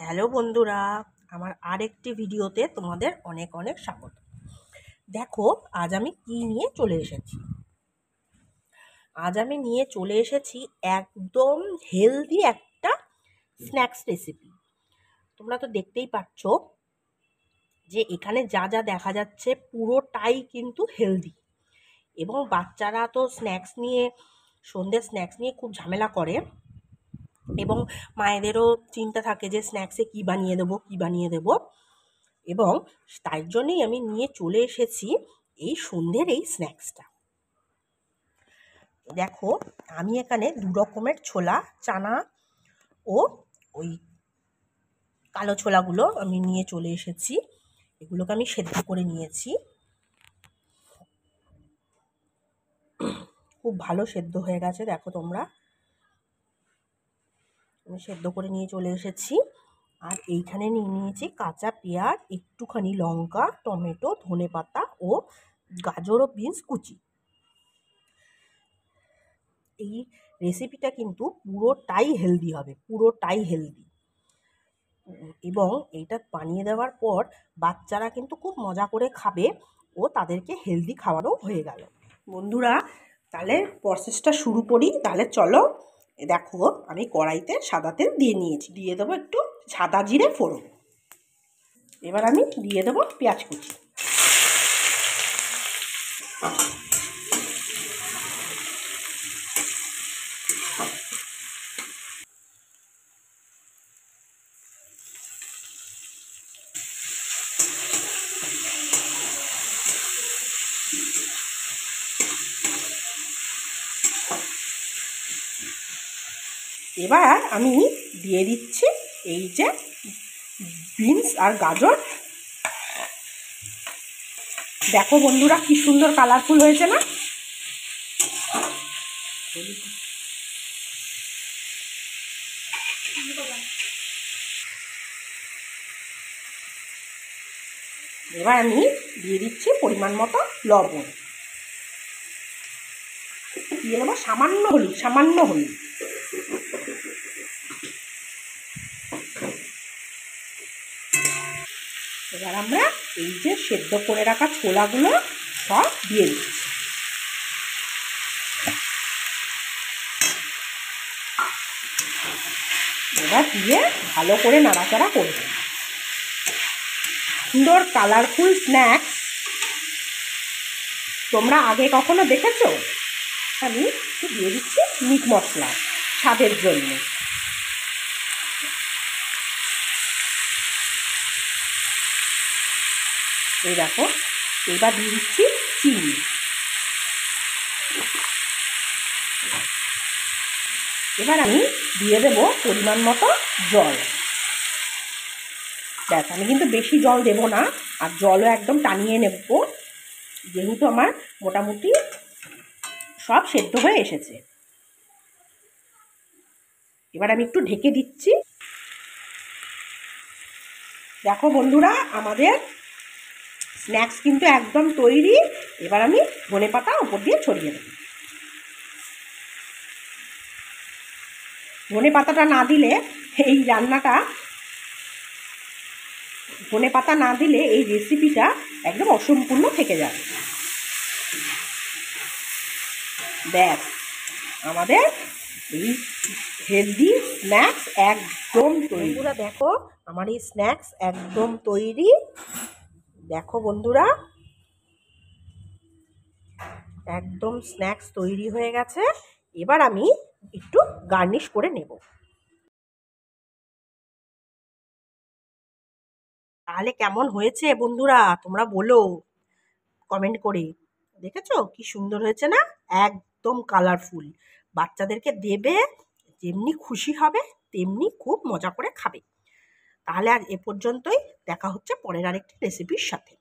Hello বন্ধুরা, আমার আরেকটি ভিডিওতে তোমাদের অনেক অনেক স্বাগত। দেখো আজ আমি কি নিয়ে চলে এসেছি। আজ আমি নিয়ে চলে এসেছি একদম হেলদি একটা স্ন্যাক্স রেসিপি। তোমরা তো দেখতেই পাচ্ছ যে এখানে যা যা দেখা যাচ্ছে পুরোটাই কিন্তু হেলদি, এবং বাচ্চারা তো সন্ধ্যে স্ন্যাক্স নিয়ে খুব ঝামেলা করে, এবং মায়েদেরও চিন্তা থাকে যে স্ন্যাক্সে কী বানিয়ে দেবো। এবং তাই জন্যই আমি নিয়ে চলে এসেছি এই সন্ধ্যের এই স্ন্যাক্সটা। দেখো আমি এখানে 2 রকমের ছোলা, চানা ও ওই কালো ছোলাগুলো আমি নিয়ে চলে এসেছি। এগুলোকে আমি সেদ্ধ করে নিয়েছি, খুব ভালো সেদ্ধ হয়ে গেছে। দেখো তোমরা, আমি সেদ্ধ করে নিয়ে চলে এসেছি। আর এইখানে নিয়ে নিয়েছি কাঁচা পেঁয়াজ, একটুখানি লঙ্কা, টমেটো, ধনেপাতা ও গাজর ও বিনস কুচি। এই রেসিপিটা কিন্তু পুরোটাই হেলদি হবে, পুরোটাই হেলদি, এবং এইটা বানিয়ে দেওয়ার পর বাচ্চারা কিন্তু খুব মজা করে খাবে ও তাদেরকে হেলদি খাওয়ারও হয়ে গেল। বন্ধুরা, তাহলে প্রসেসটা শুরু করি। তাহলে চলো। দেখো আমি কড়াইতে সাদা তেল দিয়ে নিয়েছি, দিয়ে দেবো একটু সাদা জিরে ফোড়ন। এবার আমি দিয়ে দেবো পেঁয়াজ কুচি। এবার আমি দিয়ে দিচ্ছি এই যে বিনস আর গাজর। দেখো বন্ধুরা কি সুন্দর কালারফুল হয়েছে না? এবার আমি দিয়ে দিচ্ছি পরিমাণ মতো লবণ, দিয়ে নেবো সামান্য হলুদ। এবার আমরা এই যে সেদ্ধ করে রাখা ছোলাগুলো সব দিয়ে দিচ্ছি। এবার দিয়ে ভালো করে নাড়াচাড়া করব। সুন্দর কালারফুল স্ন্যাক্স তোমরা আগে কখনো দেখেছো? আমি একটু দিয়ে দিচ্ছি মিট মশলা স্বাদের জন্য। এই দেখো, এবার দিয়ে দিচ্ছি চিনি। এবার আমি দিয়ে দেবো পরিমাণ মতো জল। দেখ, আমি কিন্তু বেশি জল দেব না, আর জলও একদম টানিয়ে নেব, যেহেতু আমার মোটামুটি সব সেদ্ধ হয়ে এসেছে। এবার আমি একটু ঢেকে দিচ্ছি। দেখো বন্ধুরা, আমাদের স্ন্যাক্স কিন্তু একদম তৈরি। এবার আমি ধনেপাতা উপর দিয়ে ছড়িয়ে দেব। ধনেপাতাটা না দিলে এই রান্নাটা, ধনেপাতা না দিলে এই রেসিপিটা একদম অসম্পূর্ণ থেকে যাবে। ব্যাস, আমাদের এই হেলদি স্ন্যাক্স একদম তৈরি। বন্ধুরা দেখো, আমার এই স্ন্যাক্স একদম তৈরি। দেখো বন্ধুরা, একদম স্ন্যাক্স তৈরি হয়ে গেছে। এবার আমি একটু গার্নিশ করে নেব। তাহলে কেমন হয়েছে বন্ধুরা তোমরা বলো কমেন্ট করে। দেখেছো কি সুন্দর হয়েছে না? একদম কালারফুল। বাচ্চাদেরকে দেবে, যেমনি খুশি হবে তেমনি খুব মজা করে খাবে। তাহলে আজ এ পর্যন্তই। দেখা হচ্ছে পরের আরেকটি রেসিপির সাথে।